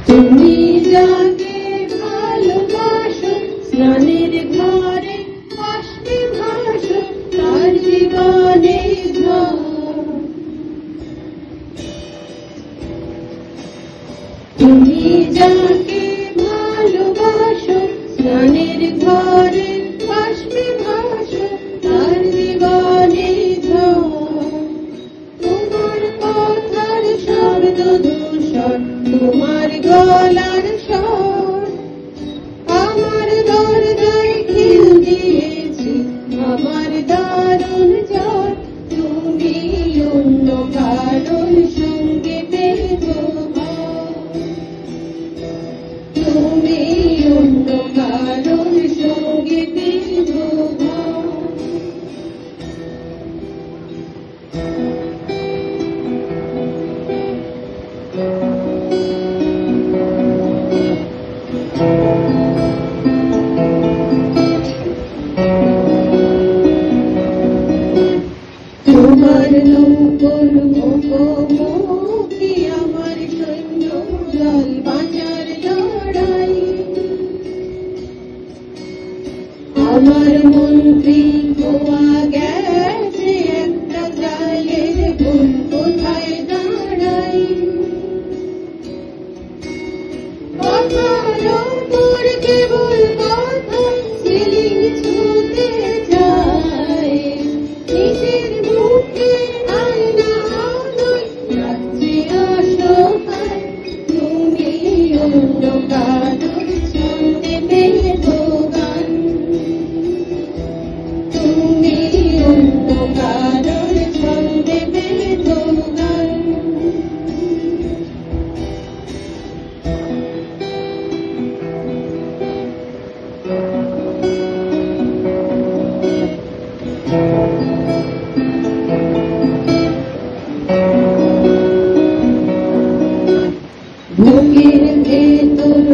তুমি যাকে ভালোবাসো স্নানের ঘরে আসবে ভাসো তার জীবনে ঝড়। তুমি যাকে ভালোবাসো স্নানের ঘরে আসবে ভাসো তার জীবনে ঝড়। তোমার কথার শব্দ দূষণ তোমার গলার স্বর আমার দরজায় খিল দিয়েছি আমার দারুণ জ্বর। তুমি অন্য কারোর সঙ্গে পেয়েছো ঘর, তুমি অন্য কারোর সঙ্গে পেয়েছো ঘর। তোমার নৌকোর মুখোমুখি আমার সৈন্য দল বাঁচার লড়াই। আমার মন্ত্রী গোয়া গেছে একটা জালের ভুল কোথায় দাঁড়াই। কথার ওপর কেবল কথা সিলিং ছুঁতে যায়, নিজের মুখে আয়না আলোয় যাচ্ছে অসহায়। তুমি অন্য কারোর শুনতে পেয়েছো গান, তুমি অন্য কারোর শুনতে পেয়েছো গান। বুকের ভেতর